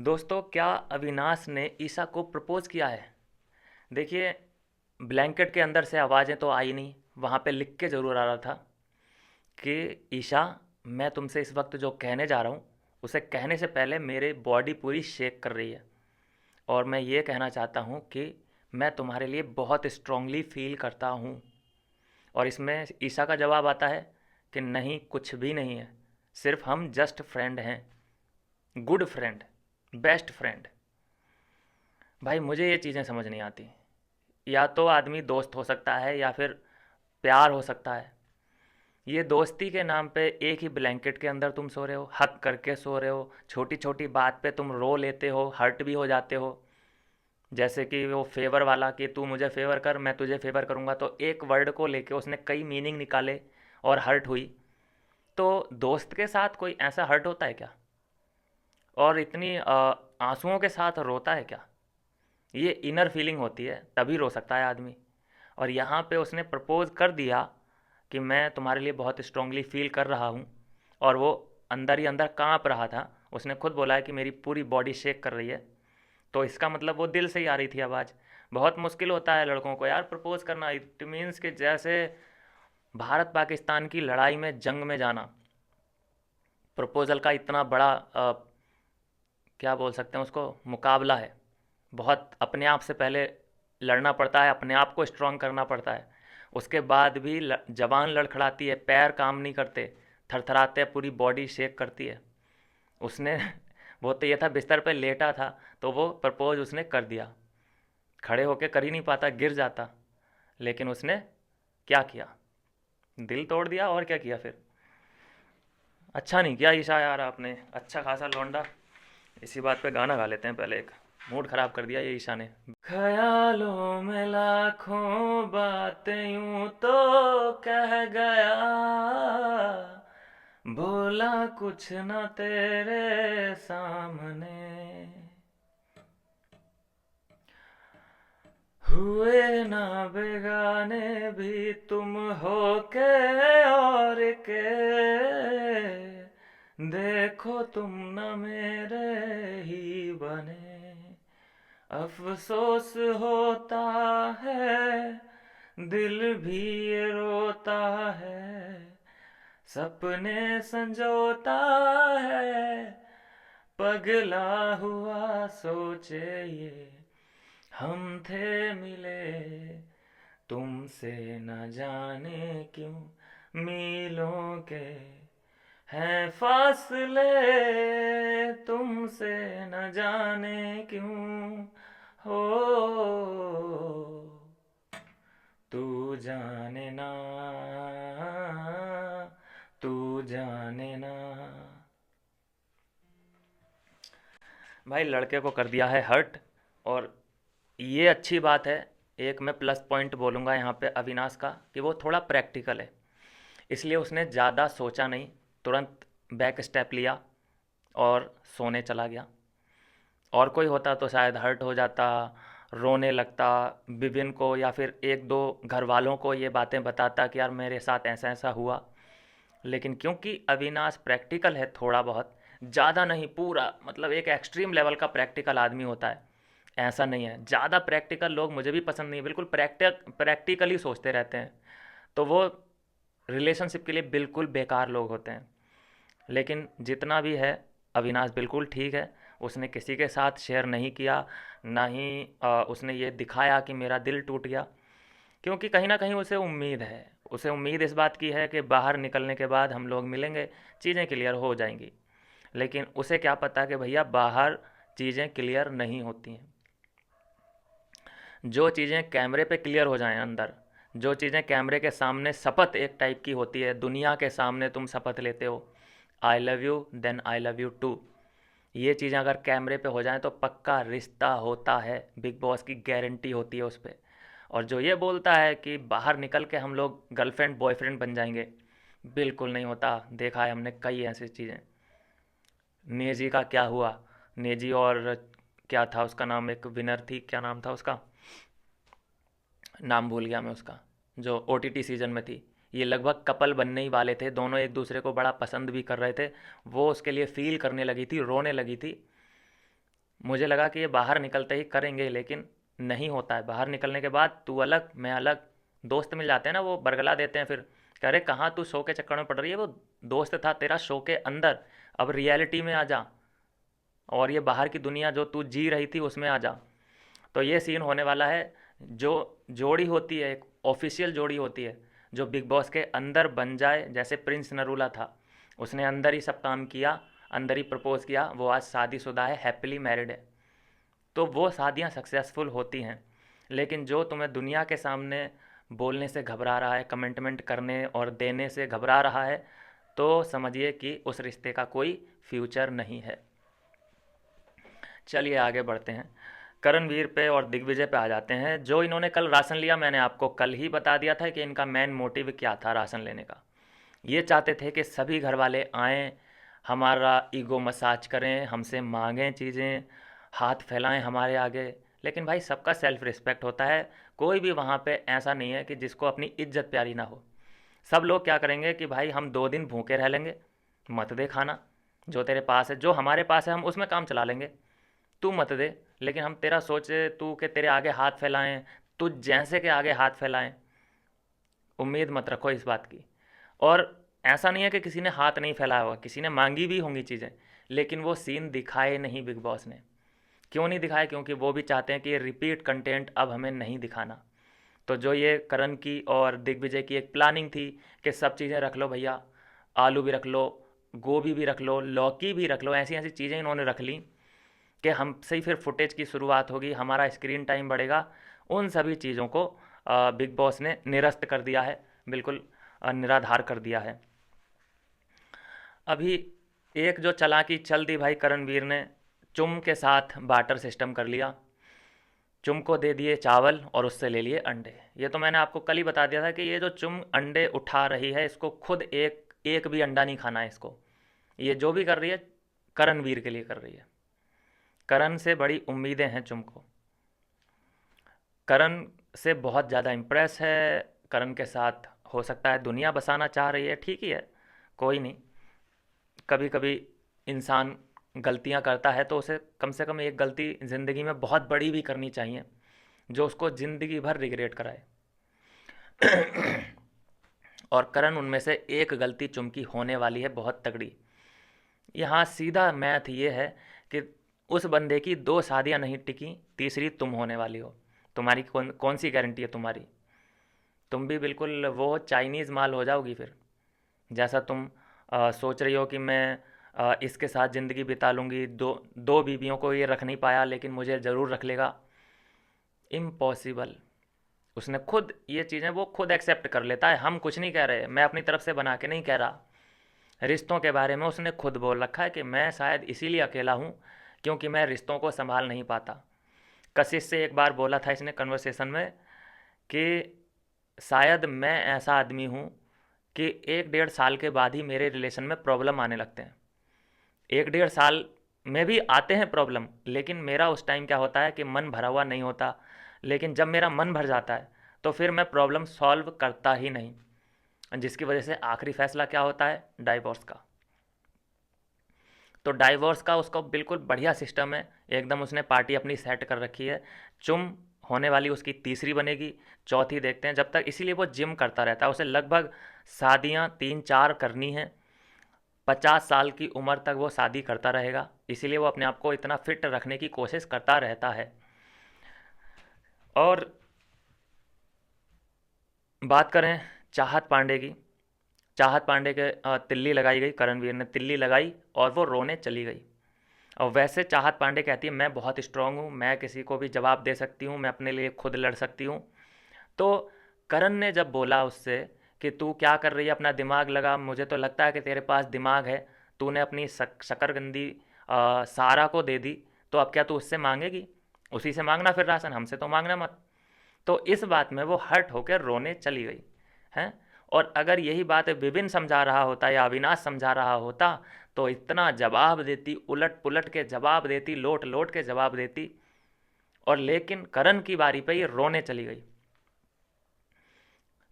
दोस्तों, क्या अविनाश ने ईशा को प्रपोज किया है? देखिए, ब्लैंकेट के अंदर से आवाज़ें तो आई नहीं, वहाँ पे लिख के ज़रूर आ रहा था कि ईशा, मैं तुमसे इस वक्त जो कहने जा रहा हूँ उसे कहने से पहले मेरी बॉडी पूरी शेक कर रही है। और मैं ये कहना चाहता हूँ कि मैं तुम्हारे लिए बहुत स्ट्रांगली फील करता हूँ। और इसमें ईशा का जवाब आता है कि नहीं, कुछ भी नहीं है, सिर्फ हम जस्ट फ्रेंड हैं, गुड फ्रेंड, बेस्ट फ्रेंड। भाई, मुझे ये चीज़ें समझ नहीं आती। या तो आदमी दोस्त हो सकता है या फिर प्यार हो सकता है। ये दोस्ती के नाम पे एक ही ब्लैंकेट के अंदर तुम सो रहे हो, हक करके सो रहे हो, छोटी छोटी बात पे तुम रो लेते हो, हर्ट भी हो जाते हो। जैसे कि वो फेवर वाला, कि तू मुझे फेवर कर, मैं तुझे फेवर करूँगा, तो एक वर्ड को लेके उसने कई मीनिंग निकाले और हर्ट हुई। तो दोस्त के साथ कोई ऐसा हर्ट होता है क्या? और इतनी आंसुओं के साथ रोता है क्या? ये इनर फीलिंग होती है, तभी रो सकता है आदमी। और यहाँ पे उसने प्रपोज कर दिया कि मैं तुम्हारे लिए बहुत स्ट्रांगली फील कर रहा हूँ। और वो अंदर ही अंदर कांप रहा था। उसने खुद बोला है कि मेरी पूरी बॉडी शेक कर रही है। तो इसका मतलब वो दिल से ही आ रही थी आवाज़। बहुत मुश्किल होता है लड़कों को यार प्रपोज करना। इट मीन्स कि जैसे भारत पाकिस्तान की लड़ाई में, जंग में जाना। प्रपोजल का इतना बड़ा क्या बोल सकते हैं उसको, मुकाबला है। बहुत अपने आप से पहले लड़ना पड़ता है, अपने आप को स्ट्रांग करना पड़ता है। उसके बाद भी जबान लड़खड़ाती है, पैर काम नहीं करते, थरथराते हैं, पूरी बॉडी शेक करती है। उसने वो तो ये था, बिस्तर पे लेटा था, तो वो प्रपोज उसने कर दिया। खड़े होके कर ही नहीं पाता, गिर जाता। लेकिन उसने क्या किया? दिल तोड़ दिया। और क्या किया फिर? अच्छा नहीं किया ईशा यार, आपने अच्छा खासा लौंडा। इसी बात पे गाना गा लेते हैं पहले एक। मूड खराब कर दिया ये ईशा ने। ख्यालों में लाखों बातें यूं तो कह गया, बोला कुछ न तेरे सामने, हुए ना बेगाने भी तुम हो के और के, देखो तुम न मेरे ही बने, अफसोस होता है, दिल भी ये रोता है, सपने संजोता है, पगला हुआ सोचे ये, हम थे मिले तुमसे न जाने क्यों, मीलों के हैं फासले, तुमसे न जाने क्यों, हो तू जाने ना, तू जाने ना। भाई, लड़के को कर दिया है हर्ट। और ये अच्छी बात है। एक मैं प्लस पॉइंट बोलूँगा यहाँ पे अविनाश का, कि वो थोड़ा प्रैक्टिकल है। इसलिए उसने ज़्यादा सोचा नहीं, तुरंत बैक स्टेप लिया और सोने चला गया। और कोई होता तो शायद हर्ट हो जाता, रोने लगता, विपिन को या फिर एक दो घर वालों को ये बातें बताता कि यार मेरे साथ ऐसा ऐसा हुआ। लेकिन क्योंकि अविनाश प्रैक्टिकल है थोड़ा बहुत, ज़्यादा नहीं, पूरा मतलब एक एक्सट्रीम लेवल का प्रैक्टिकल आदमी होता है। ऐसा नहीं है, ज़्यादा प्रैक्टिकल लोग मुझे भी पसंद नहीं है, बिल्कुल प्रैक्टिकली सोचते रहते हैं। तो वो रिलेशनशिप के लिए बिल्कुल बेकार लोग होते हैं। लेकिन जितना भी है, अविनाश बिल्कुल ठीक है। उसने किसी के साथ शेयर नहीं किया, ना ही उसने ये दिखाया कि मेरा दिल टूट गया। क्योंकि कहीं ना कहीं उसे उम्मीद है, उसे उम्मीद इस बात की है कि बाहर निकलने के बाद हम लोग मिलेंगे, चीज़ें क्लियर हो जाएंगी। लेकिन उसे क्या पता कि भैया बाहर चीज़ें क्लियर नहीं होती हैं। जो चीज़ें कैमरे पे क्लियर हो जाएं अंदर, जो चीज़ें कैमरे के सामने शपथ एक टाइप की होती है, दुनिया के सामने तुम शपथ लेते हो, I love you then I love you too, ये चीज़ें अगर कैमरे पे हो जाएं तो पक्का रिश्ता होता है, बिग बॉस की गारंटी होती है उस पर। और जो ये बोलता है कि बाहर निकल के हम लोग गर्लफ्रेंड बॉयफ्रेंड बन जाएंगे, बिल्कुल नहीं होता। देखा है हमने कई ऐसी चीज़ें। नेजी का क्या हुआ? नेजी और क्या था उसका नाम, एक विनर थी, क्या नाम था उसका, नाम भूल गया मैं उसका, जो ओटीटी सीजन में थी। ये लगभग कपल बनने ही वाले थे, दोनों एक दूसरे को बड़ा पसंद भी कर रहे थे। वो उसके लिए फील करने लगी थी, रोने लगी थी। मुझे लगा कि ये बाहर निकलते ही करेंगे, लेकिन नहीं होता है। बाहर निकलने के बाद तू अलग मैं अलग, दोस्त मिल जाते हैं ना, वो बरगला देते हैं फिर, कह रहे कहाँ तू शो के चक्कर में पड़ रही है, वो दोस्त था तेरा शो के अंदर, अब रियलिटी में आ जा, और ये बाहर की दुनिया जो तू जी रही थी उसमें आ जा। तो ये सीन होने वाला है। जो जोड़ी होती है, एक ऑफिशियल जोड़ी होती है जो बिग बॉस के अंदर बन जाए, जैसे प्रिंस नरूला था, उसने अंदर ही सब काम किया, अंदर ही प्रपोज किया, वो आज शादीशुदा है, हैप्पीली मैरिड है। तो वो शादियाँ सक्सेसफुल होती हैं। लेकिन जो तुम्हें दुनिया के सामने बोलने से घबरा रहा है, कमिटमेंट करने और देने से घबरा रहा है, तो समझिए कि उस रिश्ते का कोई फ्यूचर नहीं है। चलिए आगे बढ़ते हैं, करणवीर पे और दिग्विजय पे आ जाते हैं। जो इन्होंने कल राशन लिया, मैंने आपको कल ही बता दिया था कि इनका मेन मोटिव क्या था राशन लेने का। ये चाहते थे कि सभी घर वाले आएँ, हमारा ईगो मसाज करें, हमसे मांगें चीज़ें, हाथ फैलाएं हमारे आगे। लेकिन भाई सबका सेल्फ रिस्पेक्ट होता है, कोई भी वहाँ पे ऐसा नहीं है कि जिसको अपनी इज्जत प्यारी ना हो। सब लोग क्या करेंगे कि भाई हम 2 दिन भूखे रह लेंगे, मत दे खाना, जो तेरे पास है, जो हमारे पास है हम उसमें काम चला लेंगे, तू मत दे। लेकिन हम तेरा सोचे तू के तेरे आगे हाथ फैलाएं, तू जैसे के आगे हाथ फैलाएं, उम्मीद मत रखो इस बात की। और ऐसा नहीं है कि किसी ने हाथ नहीं फैलाया होगा, किसी ने मांगी भी होंगी चीज़ें, लेकिन वो सीन दिखाए नहीं बिग बॉस ने। क्यों नहीं दिखाए? क्योंकि वो भी चाहते हैं कि ये रिपीट कंटेंट अब हमें नहीं दिखाना। तो जो ये करण की और दिग्विजय की एक प्लानिंग थी कि सब चीज़ें रख लो भैया, आलू भी रख लो, गोभी भी रख लो, लौकी भी रख लो, ऐसी ऐसी चीज़ें इन्होंने रख ली कि हमसे ही फिर फुटेज की शुरुआत होगी, हमारा स्क्रीन टाइम बढ़ेगा। उन सभी चीज़ों को बिग बॉस ने निरस्त कर दिया है, बिल्कुल निराधार कर दिया है। अभी एक जो चालाकी चल दी भाई, करणवीर ने चुम के साथ बाटर सिस्टम कर लिया, चुम को दे दिए चावल और उससे ले लिए अंडे। ये तो मैंने आपको कल ही बता दिया था कि ये जो चुम अंडे उठा रही है, इसको खुद एक एक भी अंडा नहीं खाना है इसको। ये जो भी कर रही है करणवीर के लिए कर रही है। करण से बड़ी उम्मीदें हैं चुम को, करण से बहुत ज़्यादा इम्प्रेस है, करण के साथ हो सकता है दुनिया बसाना चाह रही है, ठीक ही है, कोई नहीं। कभी कभी इंसान गलतियां करता है तो उसे कम से कम एक गलती ज़िंदगी में बहुत बड़ी भी करनी चाहिए, जो उसको ज़िंदगी भर रिग्रेट कराए। और करण उनमें से एक गलती चुमकी होने वाली है बहुत तगड़ी। यहाँ सीधा मैथ ये है कि उस बंदे की 2 शादियाँ नहीं टिकी, तीसरी तुम होने वाली हो। तुम्हारी कौन कौन सी गारंटी है तुम्हारी? तुम भी बिल्कुल वो चाइनीज़ माल हो जाओगी फिर। जैसा तुम सोच रही हो कि मैं इसके साथ ज़िंदगी बिता लूँगी, दो दो बीवियों को ये रख नहीं पाया लेकिन मुझे ज़रूर रख लेगा, इम्पॉसिबल। उसने खुद ये चीज़ें वो खुद एक्सेप्ट कर लेता है, हम कुछ नहीं कह रहे, मैं अपनी तरफ से बना के नहीं कह रहा। रिश्तों के बारे में उसने खुद बोल रखा है कि मैं शायद इसीलिए अकेला हूँ क्योंकि मैं रिश्तों को संभाल नहीं पाता। कशिश से एक बार बोला था इसने कन्वर्सेशन में कि शायद मैं ऐसा आदमी हूँ कि 1-1.5 साल के बाद ही मेरे रिलेशन में प्रॉब्लम आने लगते हैं। 1-1.5 साल में भी आते हैं प्रॉब्लम, लेकिन मेरा उस टाइम क्या होता है कि मन भरा हुआ नहीं होता। लेकिन जब मेरा मन भर जाता है तो फिर मैं प्रॉब्लम सॉल्व करता ही नहीं, जिसकी वजह से आखिरी फैसला क्या होता है? डाइवोर्स का। तो डाइवोर्स का उसका बिल्कुल बढ़िया सिस्टम है, एकदम उसने पार्टी अपनी सेट कर रखी है। चुम होने वाली उसकी तीसरी बनेगी, चौथी देखते हैं। जब तक, इसीलिए वो जिम करता रहता है, उसे लगभग शादियाँ 3-4 करनी हैं। 50 साल की उम्र तक वो शादी करता रहेगा, इसीलिए वो अपने आप को इतना फिट रखने की कोशिश करता रहता है। और बात करें चाहत पांडे की, चाहत पांडे के तिल्ली लगाई गई, करणवीर ने तिल्ली लगाई और वो रोने चली गई। और वैसे चाहत पांडे कहती है मैं बहुत स्ट्रांग हूँ, मैं किसी को भी जवाब दे सकती हूँ, मैं अपने लिए खुद लड़ सकती हूँ। तो करण ने जब बोला उससे कि तू क्या कर रही है, अपना दिमाग लगा, मुझे तो लगता है कि तेरे पास दिमाग है, तूने अपनी शकरगंदी सारा को दे दी, तो अब क्या तू उससे मांगेगी? उसी से मांगना फिर राशन, हमसे तो मांगना मत। तो इस बात में वो हर्ट होकर रोने चली गई हैं। और अगर यही बात विपिन समझा रहा होता या अविनाश समझा रहा होता तो इतना जवाब देती, उलट पुलट के जवाब देती, लोट लोट के जवाब देती। और लेकिन करण की बारी पे ये रोने चली गई।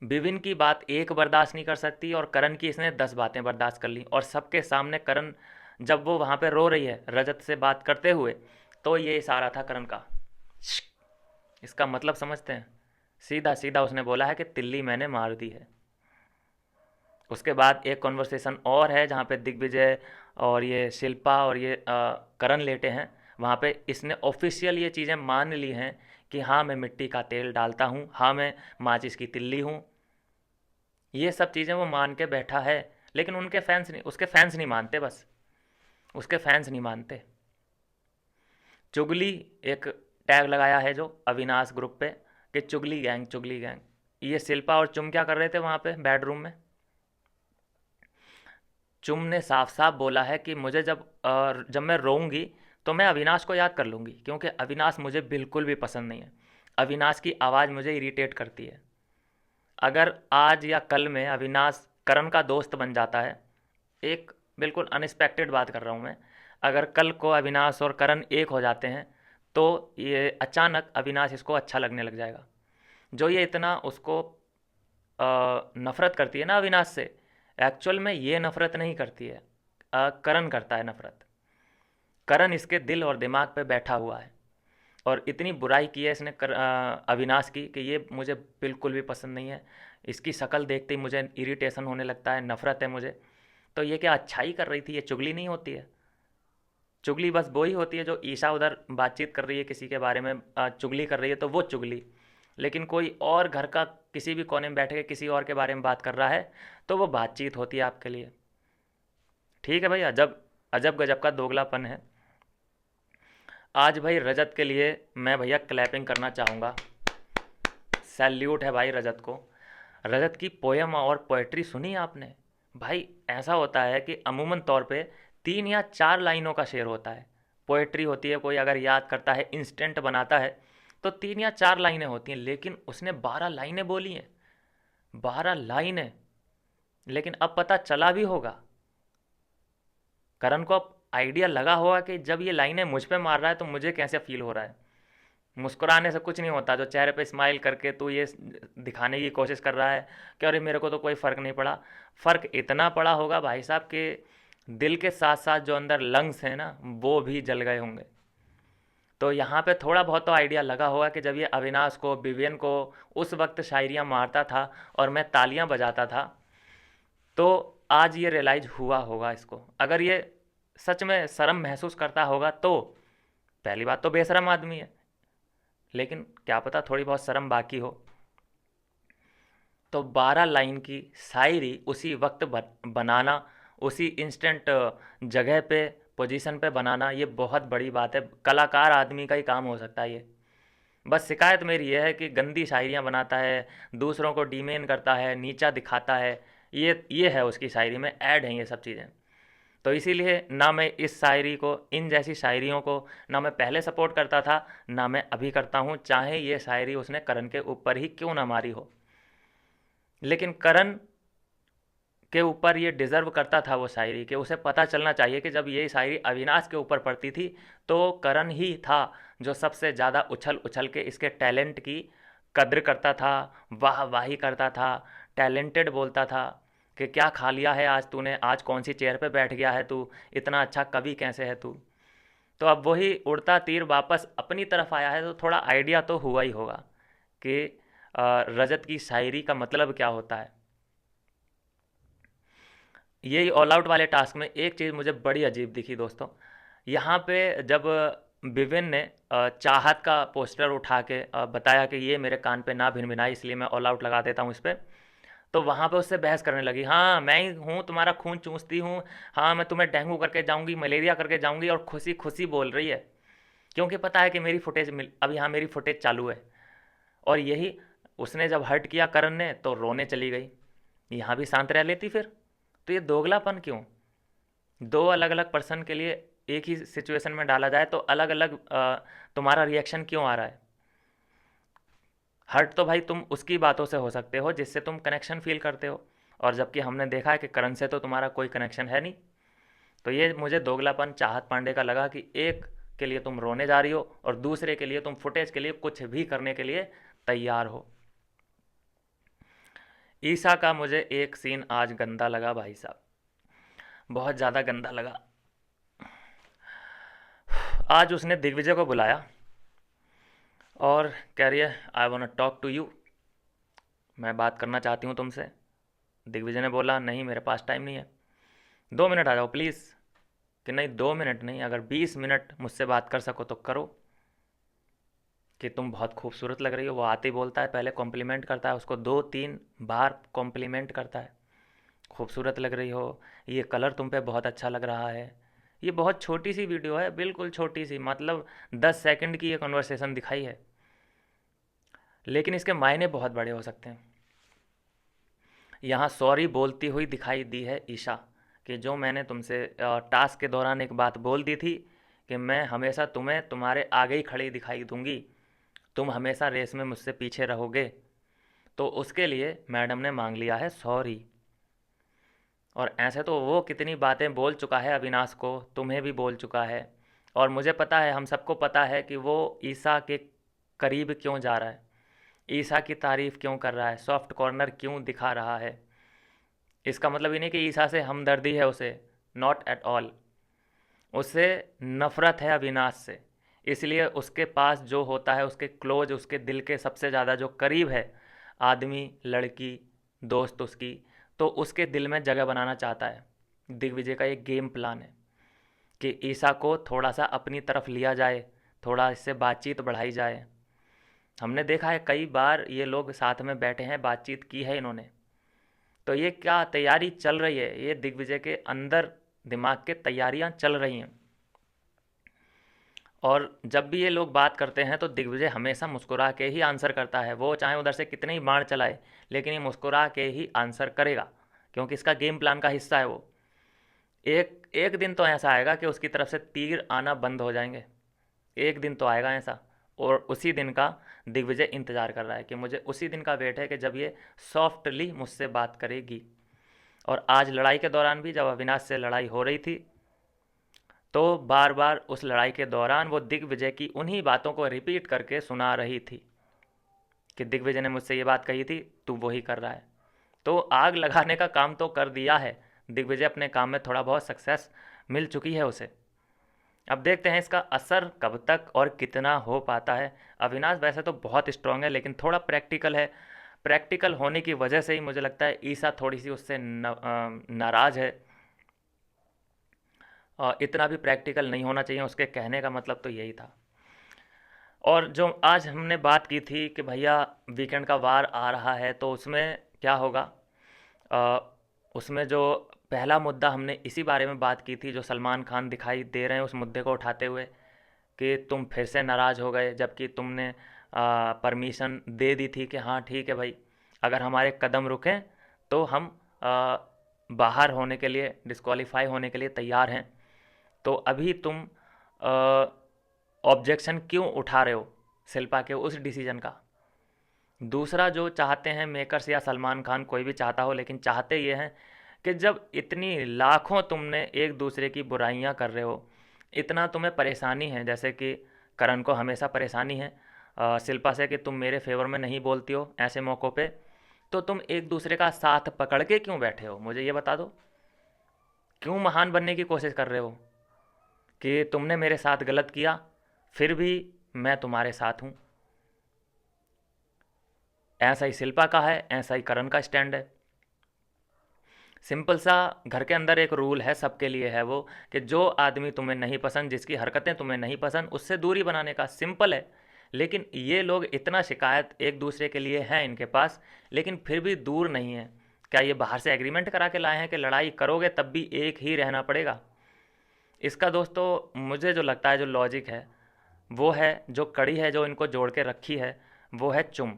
विपिन की बात एक बर्दाश्त नहीं कर सकती और करण की इसने 10 बातें बर्दाश्त कर ली। और सबके सामने करण, जब वो वहाँ पे रो रही है रजत से बात करते हुए, तो ये इशारा था करण का। इसका मतलब समझते हैं? सीधा सीधा उसने बोला है कि तिल्ली मैंने मार दी है। उसके बाद एक कॉन्वर्सेशन और है जहाँ पे दिग्विजय और ये शिल्पा और ये करण लेटे हैं। वहाँ पे इसने ऑफिशियल ये चीज़ें मान ली हैं कि हाँ मैं मिट्टी का तेल डालता हूँ, हाँ मैं माचिस की तिल्ली हूँ। ये सब चीज़ें वो मान के बैठा है, लेकिन उनके फैंस नहीं, उसके फैंस नहीं मानते, बस उसके फैंस नहीं मानते। चुगली एक टैग लगाया है जो अविनाश ग्रुप पे कि चुगली गैंग, चुगली गैंग। ये शिल्पा और चुम क्या कर रहे थे वहाँ पे बेडरूम में? चुम ने साफ साफ बोला है कि मुझे जब मैं रोऊंगी तो मैं अविनाश को याद कर लूँगी, क्योंकि अविनाश मुझे बिल्कुल भी पसंद नहीं है। अविनाश की आवाज़ मुझे इरिटेट करती है। अगर आज या कल में अविनाश करण का दोस्त बन जाता है, एक बिल्कुल अनएक्सपेक्टेड बात कर रहा हूँ मैं, अगर कल को अविनाश और करण एक हो जाते हैं तो ये अचानक अविनाश इसको अच्छा लगने लग जाएगा। जो ये इतना उसको नफ़रत करती है ना अविनाश से, एक्चुअल में ये नफ़रत नहीं करती है, करण करता है नफ़रत। करण इसके दिल और दिमाग पे बैठा हुआ है और इतनी बुराई की है इसने अविनाश की कि ये मुझे बिल्कुल भी पसंद नहीं है। इसकी शक्ल देखते ही मुझे इरिटेशन होने लगता है, नफ़रत है मुझे। तो ये क्या अच्छाई कर रही थी? ये चुगली नहीं होती है? चुगली बस वो ही होती है जो ईशा उधर बातचीत कर रही है किसी के बारे में, चुगली कर रही है तो वो चुगली। लेकिन कोई और घर का किसी भी कोने में बैठ के किसी और के बारे में बात कर रहा है तो वो बातचीत होती है आपके लिए। ठीक है भाई, अजब अजब गजब का दोगलापन है। आज भाई रजत के लिए मैं भैया क्लैपिंग करना चाहूँगा। सैल्यूट है भाई रजत को। रजत की पोयम और पोएट्री सुनी आपने? भाई ऐसा होता है कि अमूमन तौर पे 3 या 4 लाइनों का शेर होता है। पोएट्री होती है, कोई अगर याद करता है, इंस्टेंट बनाता है तो 3 या 4 लाइनें होती हैं, लेकिन उसने 12 लाइनें बोली हैं। 12 लाइनें। लेकिन अब पता चला भी होगा, करण को अब आइडिया लगा होगा कि जब ये लाइनें मुझ पे मार रहा है तो मुझे कैसे फील हो रहा है। मुस्कुराने से कुछ नहीं होता, जो चेहरे पे स्माइल करके तू ये दिखाने की कोशिश कर रहा है कि अरे मेरे को तो कोई फ़र्क नहीं पड़ा। फ़र्क इतना पड़ा होगा भाई साहब कि दिल के साथ साथ जो अंदर लंग्स हैं ना वो भी जल गए होंगे। तो यहाँ पे थोड़ा बहुत तो आइडिया लगा होगा कि जब ये अविनाश को, विवियन को उस वक्त शायरियाँ मारता था और मैं तालियाँ बजाता था, तो आज ये रियलाइज़ हुआ होगा इसको। अगर ये सच में शर्म महसूस करता होगा तो पहली बात तो बेशरम आदमी है, लेकिन क्या पता थोड़ी बहुत शर्म बाकी हो। तो 12 लाइन की शायरी उसी वक्त बनाना, उसी इंस्टेंट जगह पे, पोजीशन पे बनाना, ये बहुत बड़ी बात है। कलाकार आदमी का ही काम हो सकता है ये। बस शिकायत मेरी ये है कि गंदी शायरियाँ बनाता है, दूसरों को डीमेन करता है, नीचा दिखाता है। ये है उसकी शायरी में, ऐड हैं ये सब चीज़ें। तो इसीलिए ना मैं इस शायरी को, इन जैसी शायरियों को ना मैं पहले सपोर्ट करता था, ना मैं अभी करता हूँ, चाहे ये शायरी उसने करण के ऊपर ही क्यों ना मारी हो। लेकिन करण के ऊपर ये डिज़र्व करता था वो शायरी, कि उसे पता चलना चाहिए कि जब ये शायरी अविनाश के ऊपर पड़ती थी तो करण ही था जो सबसे ज़्यादा उछल उछल के इसके टैलेंट की कद्र करता था, वाह वाही करता था, टैलेंटेड बोलता था कि क्या खा लिया है आज तूने, आज कौन सी चेयर पे बैठ गया है तू, इतना अच्छा कवि कैसे है तू। तो अब वही उड़ता तीर वापस अपनी तरफ आया है तो थोड़ा आइडिया तो हुआ ही होगा कि रजत की शायरी का मतलब क्या होता है। यही ऑल आउट वाले टास्क में एक चीज़ मुझे बड़ी अजीब दिखी दोस्तों। यहाँ पे जब विवेन ने चाहत का पोस्टर उठा के बताया कि ये मेरे कान पे ना भिनभिनाई इसलिए मैं ऑल आउट लगा देता हूँ इस पर, तो वहाँ पे उससे बहस करने लगी, हाँ मैं ही हूँ तुम्हारा खून चूसती हूँ, हाँ मैं तुम्हें डेंगू करके जाऊँगी, मलेरिया करके जाऊँगी, और खुशी खुशी बोल रही है क्योंकि पता है कि मेरी फुटेज मिल, अब यहाँ मेरी फुटेज चालू है। और यही उसने जब हर्ट किया करण ने तो रोने चली गई, यहाँ भी शांत रह लेती फिर। तो ये दोगलापन क्यों? दो अलग अलग पर्सन के लिए एक ही सिचुएशन में डाला जाए तो अलग अलग तुम्हारा रिएक्शन क्यों आ रहा है? हर्ट तो भाई तुम उसकी बातों से हो सकते हो जिससे तुम कनेक्शन फील करते हो, और जबकि हमने देखा है कि करण से तो तुम्हारा कोई कनेक्शन है नहीं। तो ये मुझे दोगलापन चाहत पांडे का लगा कि एक के लिए तुम रोने जा रही हो और दूसरे के लिए तुम फुटेज के लिए कुछ भी करने के लिए तैयार हो। ईसा का मुझे एक सीन आज गंदा लगा भाई साहब, बहुत ज़्यादा गंदा लगा। आज उसने दिग्विजय को बुलाया और कह रही है I want talk to you, मैं बात करना चाहती हूँ तुमसे। दिग्विजय ने बोला नहीं मेरे पास टाइम नहीं है, 2 मिनट आ जाओ प्लीज़। कि नहीं 2 मिनट नहीं, अगर 20 मिनट मुझसे बात कर सको तो करो, कि तुम बहुत खूबसूरत लग रही हो। वो आते ही बोलता है, पहले कॉम्प्लीमेंट करता है उसको, 2-3 बार कॉम्प्लीमेंट करता है, खूबसूरत लग रही हो, ये कलर तुम पे बहुत अच्छा लग रहा है। ये बहुत छोटी सी वीडियो है, बिल्कुल छोटी सी, मतलब 10 सेकंड की ये कन्वर्सेशन दिखाई है, लेकिन इसके मायने बहुत बड़े हो सकते हैं। यहाँ सॉरी बोलती हुई दिखाई दी है ईशा, कि जो मैंने तुमसे टास्क के दौरान एक बात बोल दी थी कि मैं हमेशा तुम्हें तुम्हारे आगे ही खड़ी दिखाई दूंगी, तुम हमेशा रेस में मुझसे पीछे रहोगे, तो उसके लिए मैडम ने मांग लिया है सॉरी। और ऐसे तो वो कितनी बातें बोल चुका है अविनाश को, तुम्हें भी बोल चुका है, और मुझे पता है, हम सबको पता है कि वो ईसा के करीब क्यों जा रहा है, ईसा की तारीफ़ क्यों कर रहा है, सॉफ्ट कॉर्नर क्यों दिखा रहा है। इसका मतलब ये नहीं कि ईसा से हमदर्दी है उसे, नॉट एट ऑल। उससे नफ़रत है अविनाश से, इसलिए उसके पास जो होता है, उसके क्लोज, उसके दिल के सबसे ज़्यादा जो करीब है आदमी, लड़की, दोस्त उसकी, तो उसके दिल में जगह बनाना चाहता है। दिग्विजय का एक गेम प्लान है कि ईसा को थोड़ा सा अपनी तरफ लिया जाए, थोड़ा इससे बातचीत बढ़ाई जाए। हमने देखा है कई बार ये लोग साथ में बैठे हैं, बातचीत की है इन्होंने। तो ये क्या तैयारी चल रही है, ये दिग्विजय के अंदर दिमाग के तैयारियां चल रही हैं। और जब भी ये लोग बात करते हैं तो दिग्विजय हमेशा मुस्कुरा के ही आंसर करता है, वो चाहे उधर से कितने ही बाण चलाए, लेकिन ये मुस्कुरा के ही आंसर करेगा, क्योंकि इसका गेम प्लान का हिस्सा है वो। एक एक दिन तो ऐसा आएगा कि उसकी तरफ से तीर आना बंद हो जाएंगे, एक दिन तो आएगा ऐसा, और उसी दिन का दिग्विजय इंतज़ार कर रहा है, कि मुझे उसी दिन का वेट है कि जब ये सॉफ्टली मुझसे बात करेगी। और आज लड़ाई के दौरान भी जब अविनाश से लड़ाई हो रही थी, तो बार बार उस लड़ाई के दौरान वो दिग्विजय की उन्हीं बातों को रिपीट करके सुना रही थी, कि दिग्विजय ने मुझसे ये बात कही थी, तू वही कर रहा है। तो आग लगाने का काम तो कर दिया है दिग्विजय, अपने काम में थोड़ा बहुत सक्सेस मिल चुकी है उसे। अब देखते हैं इसका असर कब तक और कितना हो पाता है। अविनाश वैसे तो बहुत स्ट्रांग है, लेकिन थोड़ा प्रैक्टिकल है, प्रैक्टिकल होने की वजह से ही मुझे लगता है ईसा थोड़ी सी उससे नाराज़ है। इतना भी प्रैक्टिकल नहीं होना चाहिए, उसके कहने का मतलब तो यही था। और जो आज हमने बात की थी कि भैया वीकेंड का वार आ रहा है, तो उसमें क्या होगा, अ, उसमें जो पहला मुद्दा हमने इसी बारे में बात की थी, जो सलमान खान दिखाई दे रहे हैं उस मुद्दे को उठाते हुए, कि तुम फिर से नाराज़ हो गए, जबकि तुमने परमिशन दे दी थी कि हाँ ठीक है भाई, अगर हमारे कदम रुकें तो हम बाहर होने के लिए, डिस्क्वालीफाई होने के लिए तैयार हैं। तो अभी तुम ऑब्जेक्शन क्यों उठा रहे हो शिल्पा के उस डिसीजन का। दूसरा जो चाहते हैं मेकर्स या सलमान खान, कोई भी चाहता हो, लेकिन चाहते ये हैं कि जब इतनी लाखों तुमने एक दूसरे की बुराइयां कर रहे हो, इतना तुम्हें परेशानी है, जैसे कि करण को हमेशा परेशानी है शिल्पा से, कि तुम मेरे फेवर में नहीं बोलती हो ऐसे मौक़ों पे, तो तुम एक दूसरे का साथ पकड़ के क्यों बैठे हो, मुझे ये बता दो। क्यों महान बनने की कोशिश कर रहे हो, कि तुमने मेरे साथ गलत किया फिर भी मैं तुम्हारे साथ हूँ। ऐसा ही शिल्पा का है, ऐसा ही करण का स्टैंड है। सिंपल सा घर के अंदर एक रूल है, सबके लिए है वो, कि जो आदमी तुम्हें नहीं पसंद, जिसकी हरकतें तुम्हें नहीं पसंद, उससे दूरी बनाने का, सिंपल है। लेकिन ये लोग इतना शिकायत एक दूसरे के लिए है इनके पास, लेकिन फिर भी दूर नहीं है। क्या ये बाहर से एग्रीमेंट करा के लाए हैं कि लड़ाई करोगे तब भी एक ही रहना पड़ेगा। इसका दोस्तों मुझे जो लगता है, जो लॉजिक है वो है, जो कड़ी है जो इनको जोड़ के रखी है, वो है चुम,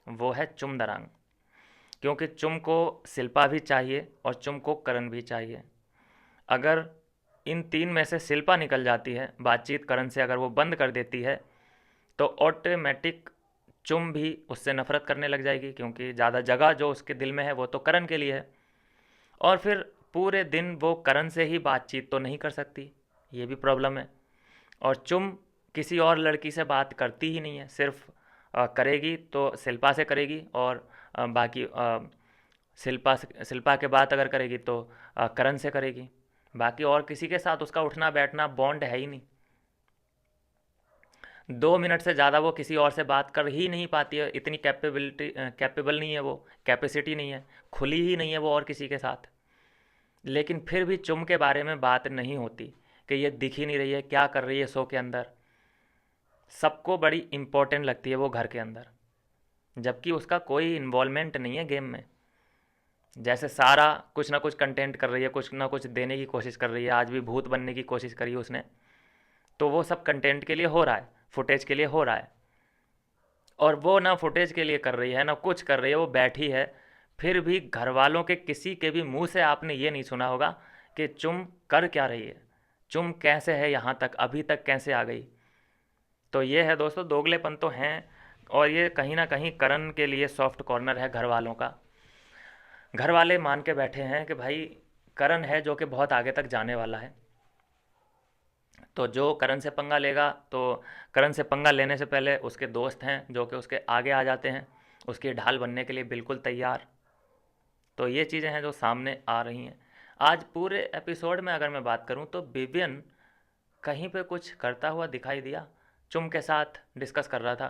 वो है चुम दरांग। क्योंकि चुम को शिल्पा भी चाहिए और चुम को करण भी चाहिए। अगर इन तीन में से शिल्पा निकल जाती है, बातचीत करण से अगर वो बंद कर देती है, तो ऑटोमेटिक चुम भी उससे नफरत करने लग जाएगी, क्योंकि ज़्यादा जगह जो उसके दिल में है वो तो करण के लिए है। और फिर पूरे दिन वो करण से ही बातचीत तो नहीं कर सकती, ये भी प्रॉब्लम है। और चुम किसी और लड़की से बात करती ही नहीं है, सिर्फ करेगी तो शिल्पा से करेगी, और बाकी शिल्पा के बात अगर करेगी तो करण से करेगी। बाकी और किसी के साथ उसका उठना बैठना बॉन्ड है ही नहीं। 2 मिनट से ज़्यादा वो किसी और से बात कर ही नहीं पाती है, इतनी कैपेबल नहीं है वो, कैपेसिटी नहीं है, खुली ही नहीं है वो और किसी के साथ। लेकिन फिर भी चुम के बारे में बात नहीं होती कि ये दिख ही नहीं रही है, क्या कर रही है शो के अंदर। सबको बड़ी इम्पोर्टेंट लगती है वो घर के अंदर, जबकि उसका कोई इन्वॉल्वमेंट नहीं है गेम में। जैसे सारा कुछ ना कुछ कंटेंट कर रही है, कुछ ना कुछ देने की कोशिश कर रही है, आज भी भूत बनने की कोशिश करी है उसने, तो वो सब कंटेंट के लिए हो रहा है, फुटेज के लिए हो रहा है। और वो ना फुटेज के लिए कर रही है ना कुछ कर रही है, वो बैठी है। फिर भी घर वालों के किसी के भी मुंह से आपने ये नहीं सुना होगा कि चुम कर क्या रही है, चुम कैसे है यहाँ तक, अभी तक कैसे आ गई। तो ये है दोस्तों, दोगलेपन तो हैं। और ये कहीं ना कहीं करण के लिए सॉफ्ट कॉर्नर है घर वालों का। घर वाले मान के बैठे हैं कि भाई करण है जो कि बहुत आगे तक जाने वाला है, तो जो करण से पंगा लेगा, तो करण से पंगा लेने से पहले उसके दोस्त हैं जो कि उसके आगे आ जाते हैं, उसकी ढाल बनने के लिए बिल्कुल तैयार। तो ये चीज़ें हैं जो सामने आ रही हैं। आज पूरे एपिसोड में अगर मैं बात करूं तो विवियन कहीं पे कुछ करता हुआ दिखाई दिया। चुम के साथ डिस्कस कर रहा था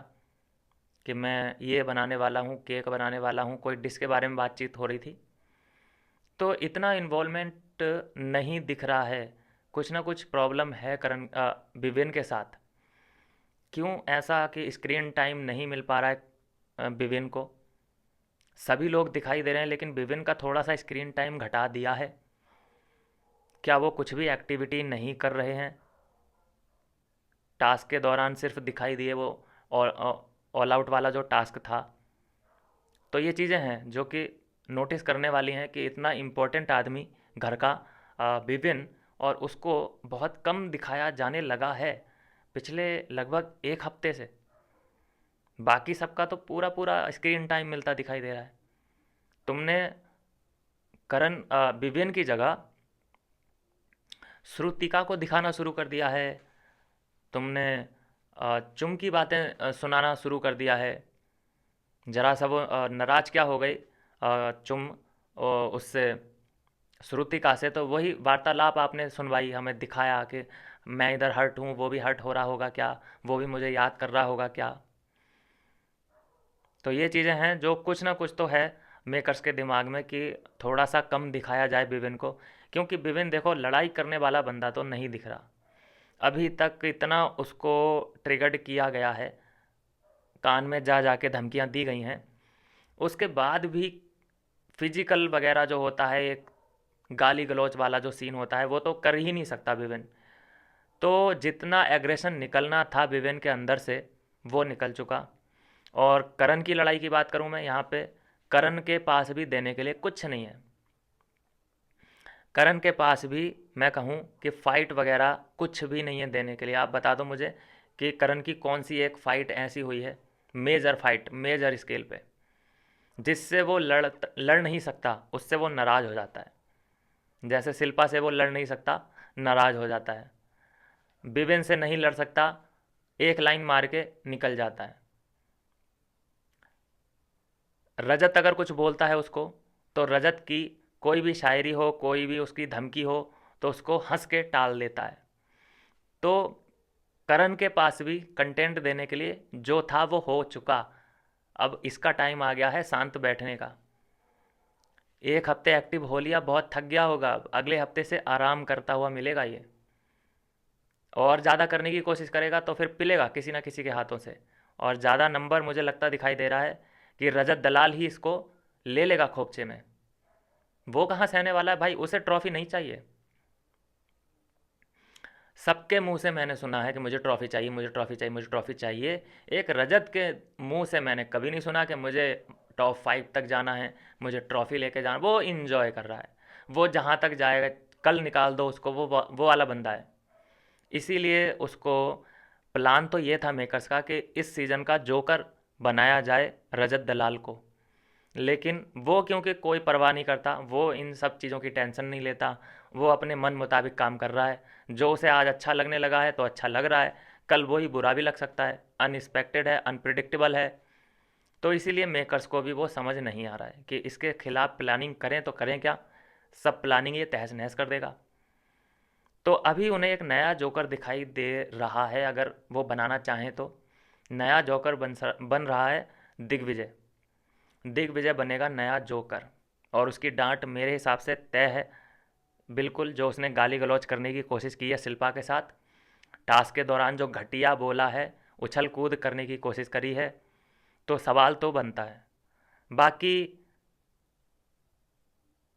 कि मैं ये बनाने वाला हूँ, केक बनाने वाला हूँ, कोई डिश के बारे में बातचीत हो रही थी। तो इतना इन्वॉल्वमेंट नहीं दिख रहा है, कुछ ना कुछ प्रॉब्लम है करण विवेन के साथ। क्यों ऐसा कि स्क्रीन टाइम नहीं मिल पा रहा है विवेन को। सभी लोग दिखाई दे रहे हैं लेकिन विवेन का थोड़ा सा स्क्रीन टाइम घटा दिया है। क्या वो कुछ भी एक्टिविटी नहीं कर रहे हैं, टास्क के दौरान सिर्फ दिखाई दिए वो, और ऑल आउट वाला जो टास्क था। तो ये चीज़ें हैं जो कि नोटिस करने वाली हैं कि इतना इम्पोर्टेंट आदमी घर का विपिन, और उसको बहुत कम दिखाया जाने लगा है पिछले लगभग 1 हफ्ते से। बाकी सबका तो पूरा पूरा स्क्रीन टाइम मिलता दिखाई दे रहा है। तुमने करण विपिन की जगह श्रुतिका को दिखाना शुरू कर दिया है। तुमने चुम की बातें सुनाना शुरू कर दिया है। जरा सा वो नाराज़ क्या हो गई चुम उससे, श्रुतिका से, तो वही वार्तालाप आपने सुनवाई, हमें दिखाया कि मैं इधर हर्ट हूँ, वो भी हर्ट हो रहा होगा क्या, वो भी मुझे याद कर रहा होगा क्या। तो ये चीज़ें हैं जो कुछ ना कुछ तो है मेकर्स के दिमाग में कि थोड़ा सा कम दिखाया जाए विवेन को। क्योंकि विवेन देखो लड़ाई करने वाला बंदा तो नहीं दिख रहा अभी तक, इतना उसको ट्रिगर्ड किया गया है, कान में जा जा के धमकियाँ दी गई हैं, उसके बाद भी फिजिकल वगैरह जो होता है, एक गाली गलौच वाला जो सीन होता है, वो तो कर ही नहीं सकता विवेन। तो जितना एग्रेशन निकलना था विवेन के अंदर से वो निकल चुका। और करण की लड़ाई की बात करूं मैं यहाँ पे, करण के पास भी देने के लिए कुछ नहीं है। करण के पास भी मैं कहूँ कि फ़ाइट वगैरह कुछ भी नहीं है देने के लिए। आप बता दो मुझे कि करण की कौन सी एक फ़ाइट ऐसी हुई है, मेजर फाइट, मेजर स्केल पे, जिससे वो लड़ नहीं सकता, उससे वो नाराज़ हो जाता है। जैसे शिल्पा से वो लड़ नहीं सकता, नाराज़ हो जाता है। विवेन से नहीं लड़ सकता, एक लाइन मार के निकल जाता है। रजत अगर कुछ बोलता है उसको, तो रजत की कोई भी शायरी हो, कोई भी उसकी धमकी हो, तो उसको हंस के टाल देता है। तो करण के पास भी कंटेंट देने के लिए जो था वो हो चुका। अब इसका टाइम आ गया है शांत बैठने का। 1 हफ्ते एक्टिव हो लिया, बहुत थक गया होगा, अब अगले हफ्ते से आराम करता हुआ मिलेगा ये। और ज़्यादा करने की कोशिश करेगा तो फिर पिलेगा किसी ना किसी के हाथों से। और ज़्यादा नंबर मुझे लगता दिखाई दे रहा है कि रजत दलाल ही इसको ले लेगा खोपचे में। वो कहाँ सहने वाला है भाई, उसे ट्रॉफी नहीं चाहिए। सबके मुंह से मैंने सुना है कि मुझे ट्रॉफी चाहिए, मुझे ट्रॉफी चाहिए, मुझे ट्रॉफी चाहिए। एक रजत के मुंह से मैंने कभी नहीं सुना कि मुझे टॉप 5 तक जाना है, मुझे ट्रॉफी लेके जाना। वो इंजॉय कर रहा है, वो जहाँ तक जाएगा कल निकाल दो उसको, वो वाला बंदा है। इसीलिए उसको प्लान तो ये था मेकर्स का कि इस सीज़न का जोकर बनाया जाए रजत दलाल को। लेकिन वो क्योंकि कोई परवाह नहीं करता, वो इन सब चीज़ों की टेंशन नहीं लेता, वो अपने मन मुताबिक काम कर रहा है। जो उसे आज अच्छा लगने लगा है तो अच्छा लग रहा है, कल वही बुरा भी लग सकता है, अनएक्सपेक्टेड है, अनप्रिडिक्टेबल है। तो इसीलिए मेकर्स को भी वो समझ नहीं आ रहा है कि इसके खिलाफ प्लानिंग करें तो करें क्या, सब प्लानिंग ये तहस नहस कर देगा। तो अभी उन्हें एक नया जोकर दिखाई दे रहा है, अगर वो बनाना चाहें तो। नया जोकर बन रहा है दिग्विजय। दिग्विजय बनेगा नया जोकर, और उसकी डांट मेरे हिसाब से तय है बिल्कुल। जो उसने गाली गलौज करने की कोशिश की है शिल्पा के साथ, टास्क के दौरान जो घटिया बोला है, उछल कूद करने की कोशिश करी है, तो सवाल तो बनता है। बाकी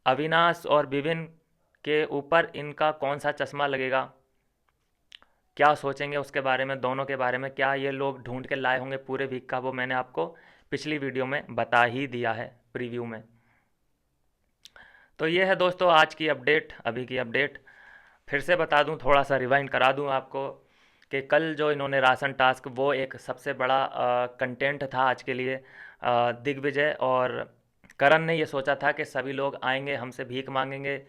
अविनाश और विभिन्न के ऊपर इनका कौन सा चश्मा लगेगा, क्या सोचेंगे उसके बारे में, दोनों के बारे में क्या ये लोग ढूंढ के लाए होंगे पूरे वीक का, वो मैंने आपको पिछली वीडियो में बता ही दिया है प्रीव्यू में। तो ये है दोस्तों आज की अपडेट, अभी की अपडेट। फिर से बता दूं, थोड़ा सा रिवाइंड करा दूं आपको, कि कल जो इन्होंने राशन टास्क, वो एक सबसे बड़ा कंटेंट था आज के लिए। दिग्विजय और करण ने ये सोचा था कि सभी लोग आएंगे हमसे भीख मांगेंगे,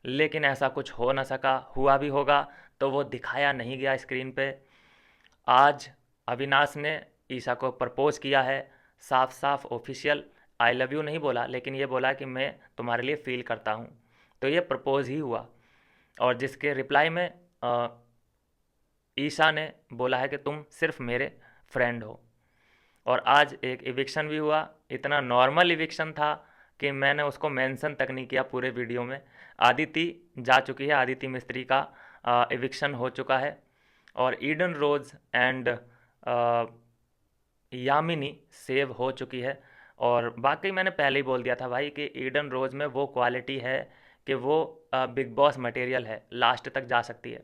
लेकिन ऐसा कुछ हो ना सका। हुआ भी होगा तो वो दिखाया नहीं गया स्क्रीन पे। आज अविनाश ने ईशा को प्रपोज किया है, साफ साफ ऑफिशियल। आई लव यू नहीं बोला, लेकिन ये बोला कि मैं तुम्हारे लिए फील करता हूँ। तो ये प्रपोज ही हुआ, और जिसके रिप्लाई में ईशा ने बोला है कि तुम सिर्फ मेरे फ्रेंड हो। और आज एक इविक्शन भी हुआ, इतना नॉर्मल इविक्शन था कि मैंने उसको मेंशन तक नहीं किया पूरे वीडियो में। आदिति जा चुकी है, आदिति मिस्त्री का इविक्शन हो चुका है, और Eden Rose and Yamini save हो चुकी है। और बाकी मैंने पहले ही बोल दिया था भाई कि ईडन रोज में वो क्वालिटी है कि वो बिग बॉस मटेरियल है, लास्ट तक जा सकती है।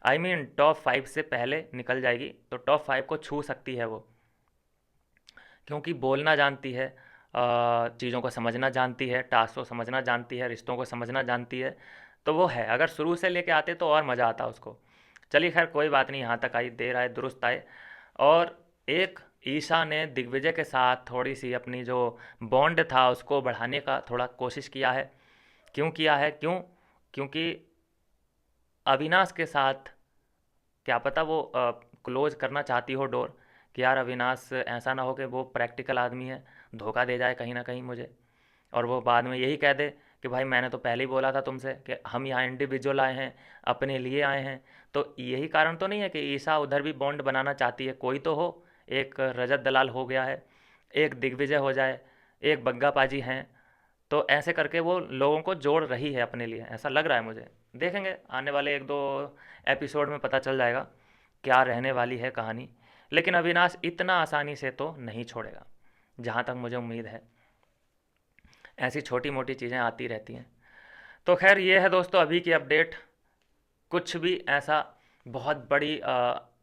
आई मीन टॉप 5 से पहले निकल जाएगी, तो टॉप 5 को छू सकती है वो, क्योंकि बोलना जानती है, चीज़ों को समझना जानती है, टास्क को समझना जानती है, रिश्तों को समझना जानती है। तो वो है, अगर शुरू से लेके आते तो और मज़ा आता उसको। चलिए खैर कोई बात नहीं, यहाँ तक आई, देर आए दुरुस्त आए। और एक ईशा ने दिग्विजय के साथ थोड़ी सी अपनी जो बॉन्ड था उसको बढ़ाने का थोड़ा कोशिश किया है। क्यों किया है, क्यों? क्योंकि अविनाश के साथ क्या पता वो क्लोज करना चाहती हो डोर, कि यार अविनाश ऐसा ना हो कि वो प्रैक्टिकल आदमी है, धोखा दे जाए कहीं ना कहीं मुझे, और वो बाद में यही कह दे कि भाई मैंने तो पहले ही बोला था तुमसे कि हम यहाँ इंडिविजुअल आए हैं, अपने लिए आए हैं। तो यही कारण तो नहीं है कि ईशा उधर भी बॉन्ड बनाना चाहती है? कोई तो हो, एक रजत दलाल हो गया है, एक दिग्विजय हो जाए, एक बग्गा पाजी हैं, तो ऐसे करके वो लोगों को जोड़ रही है अपने लिए, ऐसा लग रहा है मुझे। देखेंगे आने वाले एक दो एपिसोड में पता चल जाएगा क्या रहने वाली है कहानी। लेकिन अविनाश इतना आसानी से तो नहीं छोड़ेगा, जहाँ तक मुझे उम्मीद है। ऐसी छोटी मोटी चीज़ें आती रहती हैं। तो खैर ये है दोस्तों अभी की अपडेट। कुछ भी ऐसा बहुत बड़ी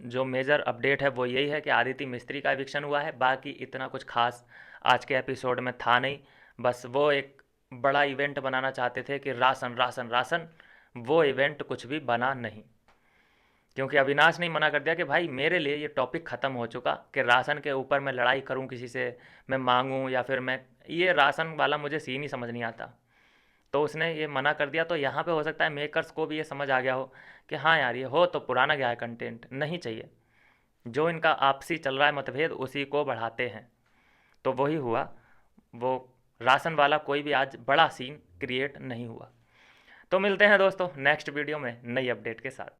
जो मेजर अपडेट है वो यही है कि आदिति मिस्त्री का एविक्शन हुआ है। बाकी इतना कुछ खास आज के एपिसोड में था नहीं। बस वो एक बड़ा इवेंट बनाना चाहते थे कि राशन राशन राशन, वो इवेंट कुछ भी बना नहीं, क्योंकि अविनाश ने मना कर दिया कि भाई मेरे लिए ये टॉपिक ख़त्म हो चुका कि राशन के ऊपर मैं लड़ाई करूं किसी से, मैं मांगूं, या फिर मैं, ये राशन वाला मुझे सीन ही समझ नहीं आता। तो उसने ये मना कर दिया। तो यहाँ पे हो सकता है मेकर्स को भी ये समझ आ गया हो कि हाँ यार ये हो तो पुराना गया है कंटेंट, नहीं चाहिए। जो इनका आपसी चल रहा है मतभेद, उसी को बढ़ाते हैं। तो वही हुआ, वो राशन वाला कोई भी आज बड़ा सीन क्रिएट नहीं हुआ। तो मिलते हैं दोस्तों नेक्स्ट वीडियो में नई अपडेट के साथ।